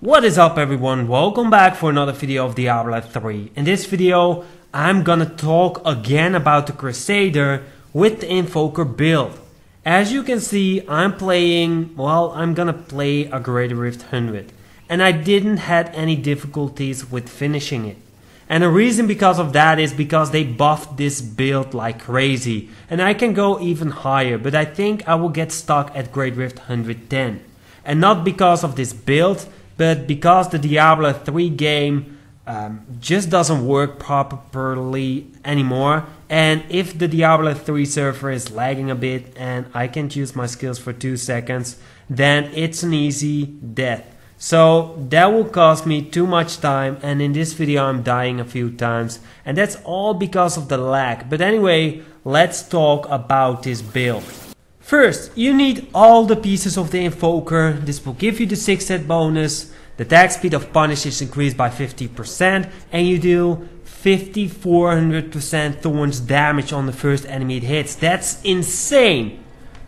What is up everyone, welcome back for another video of Diablo 3. In this video I'm gonna talk again about the Crusader with the Invoker build. As you can see I'm gonna play a Greater Rift 100 and I didn't have any difficulties with finishing it. And the reason because of that is because they buffed this build like crazy and I can go even higher, but I think I will get stuck at Great Rift 110. And not because of this build, but because the Diablo 3 game just doesn't work properly anymore. And if the Diablo 3 server is lagging a bit and I can't use my skills for 2 seconds, then it's an easy death. So that will cost me too much time, and in this video I'm dying a few times, and that's all because of the lag. But anyway, let's talk about this build. First, you need all the pieces of the Invoker. This will give you the 6-set bonus. The attack speed of Punish is increased by 50% and you deal 5400% Thorns damage on the first enemy it hits. That's insane!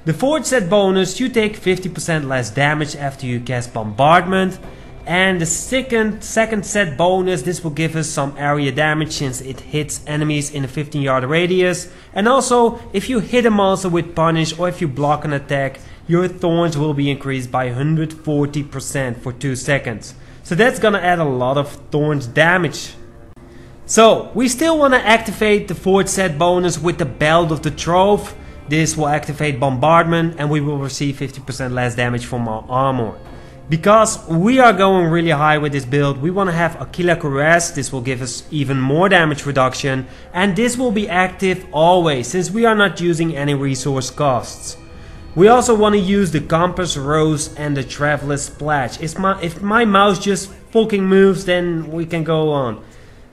The 4th set bonus, you take 50% less damage after you cast Bombardment. And the second set bonus, this will give us some area damage since it hits enemies in a 15-yard radius. And also, if you hit a monster with Punish or if you block an attack, your thorns will be increased by 140% for 2 seconds. So that's gonna add a lot of thorns damage. So, we still wanna activate the 4th set bonus with the Belt of the Trove. This will activate Bombardment and we will receive 50% less damage from our armor. Because we are going really high with this build, we want to have Aquila Caress. This will give us even more damage reduction, and this will be active always since we are not using any resource costs. We also want to use the Compass Rose and the Traveler's Splash. If my mouse just fucking moves, then we can go on.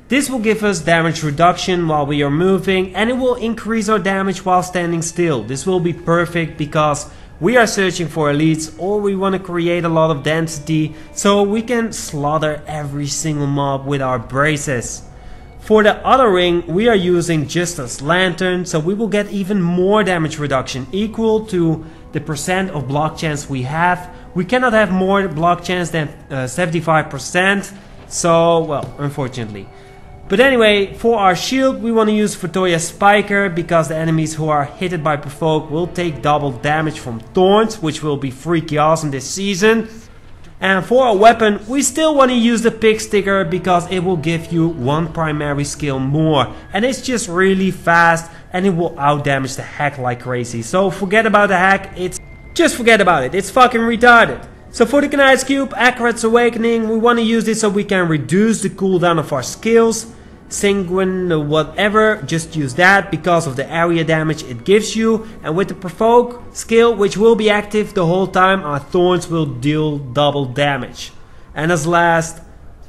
This will give us damage reduction while we are moving, and it will increase our damage while standing still. This will be perfect because we are searching for elites, or we want to create a lot of density so we can slaughter every single mob with our braces. For the other ring we are using Justice Lantern, so we will get even more damage reduction equal to the percent of block chance we have. We cannot have more block chance than 75%, so well, unfortunately. But anyway, for our shield we want to use Fotoya Spiker because the enemies who are hit by Provoke will take double damage from Thorns, which will be freaky awesome this season. And for our weapon we still want to use the Pig Sticker because it will give you 1 primary skill more. And it's just really fast and it will out damage the hack like crazy. So forget about the hack, just forget about it, it's fucking retarded. So for the Kanai's Cube, Accurate's Awakening, we want to use this so we can reduce the cooldown of our skills. Sanguine, whatever, just use that because of the area damage it gives you. And with the Provoke skill, which will be active the whole time, our thorns will deal double damage. And as last,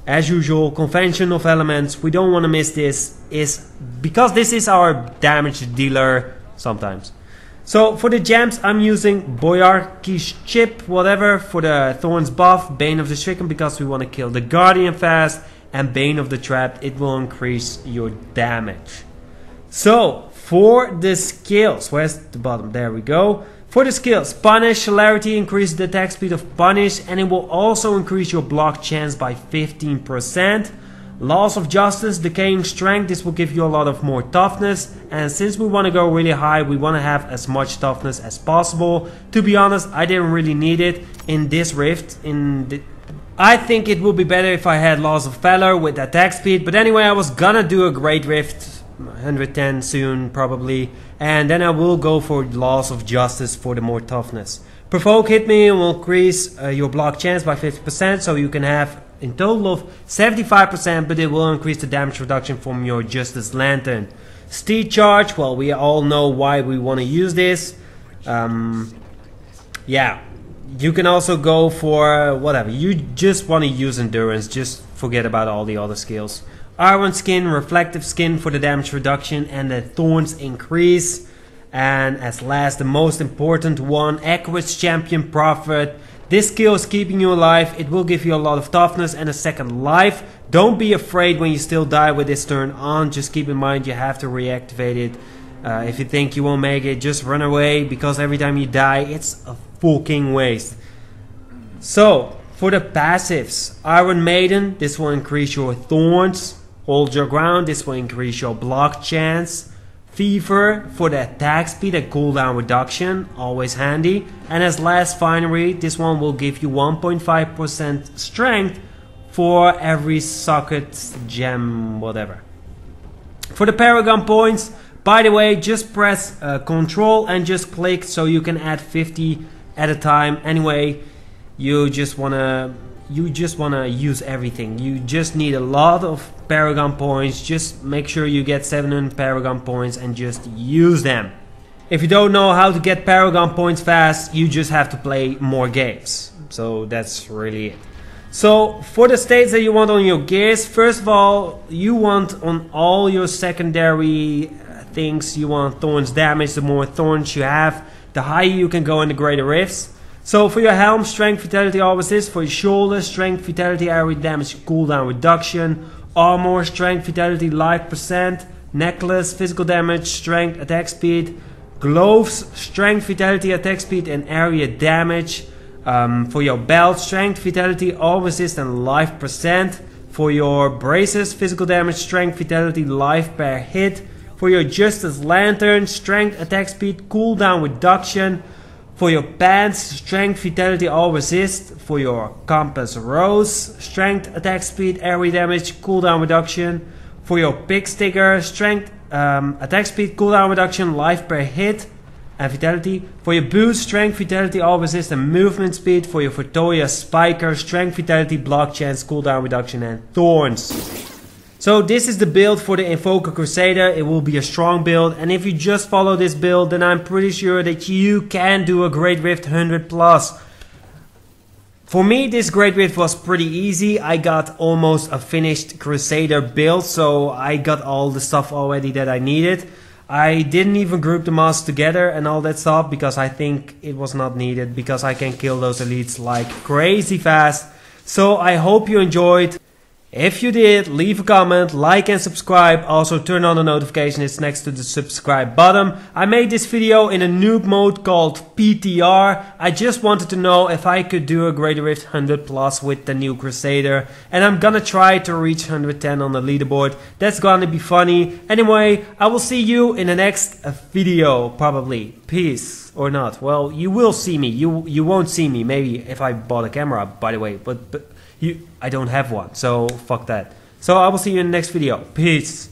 as usual, Convention of Elements, we don't want to miss this, because this is our damage dealer sometimes. So for the gems I'm using Boyarki's Chip, whatever, for the Thorns buff, Bane of the Stricken because we want to kill the Guardian fast, and Bane of the Trapped, it will increase your damage. So for the skills, where's the bottom? There we go. For the skills, Punish, Celerity increases the attack speed of Punish and it will also increase your block chance by 15%. Laws of Justice, Decaying Strength, this will give you a lot of more toughness, and since we want to go really high we want to have as much toughness as possible. To be honest, I didn't really need it in this rift. I think it would be better if I had Laws of Valor with attack speed, but anyway I was gonna do a Great Rift 110 soon probably, and then I will go for Laws of Justice for the more toughness. Provoke hit me and will increase your block chance by 50%, so you can have in total of 75%, but it will increase the damage reduction from your Justice Lantern. Steed Charge, well we all know why we want to use this. Yeah. You can also go for whatever, you just want to use endurance, just forget about all the other skills. Iron Skin, Reflective Skin for the damage reduction and the thorns increase. And as last, the most important one, Accurate's Champion Prophet. This skill is keeping you alive, it will give you a lot of toughness and a second life. Don't be afraid when you still die with this turn on, just keep in mind you have to reactivate it. If you think you won't make it, just run away because every time you die it's a fucking waste. So For the passives, Iron Maiden, this will increase your thorns. Hold your ground, this will increase your block chance. Fever for the attack speed and cooldown reduction, always handy. And as last finery, this one will give you 1.5% strength for every socket, gem, whatever. For the Paragon Points, by the way, just press Control and just click so you can add 50 at a time. Anyway, you just wanna use everything. You just need a lot of Paragon Points. Just make sure you get 700 Paragon Points and just use them. If you don't know how to get Paragon Points fast, you just have to play more games. So that's really it. So for the states that you want on your gears, first of all, you want on all your secondary things, you want thorns damage. The more thorns you have, the higher you can go in the greater rifts. So for your helm, strength, vitality, all resist. For your shoulder, strength, vitality, area damage, cooldown reduction. Armor, strength, vitality, life percent. Necklace, physical damage, strength, attack speed. Gloves, strength, vitality, attack speed and area damage. For your belt, strength, vitality, all resist and life percent. For your braces, physical damage, strength, vitality, life per hit. For your Justice Lantern, strength, attack speed, cooldown reduction. For your pants, strength, vitality, all resist. For your compass rose, strength, attack speed, area damage, cooldown reduction. For your pick sticker, strength, attack speed, cooldown reduction, life per hit, and vitality. For your boots, strength, vitality, all resist, and movement speed. For your Vertoya spiker, strength, vitality, block chance, cooldown reduction, and thorns. So this is the build for the Invoker Crusader. It will be a strong build, and if you just follow this build, then I'm pretty sure that you can do a Great Rift 100+. For me, this Great Rift was pretty easy. I got almost a finished Crusader build, so I got all the stuff already that I needed. I didn't even group the masks together and all that stuff because I think it was not needed, because I can kill those elites like crazy fast. So I hope you enjoyed. If you did, leave a comment, like and subscribe. Also turn on the notification, it's next to the subscribe button. I made this video in a noob mode called PTR. I just wanted to know if I could do a Great Rift 100+ with the new Crusader. And I'm gonna try to reach 110 on the leaderboard. That's gonna be funny. Anyway, I will see you in the next video, probably. Peace. Or not. Well, you will see me. You won't see me. Maybe if I bought a camera, by the way. But I don't have one, so fuck that. So I will see you in the next video. Peace.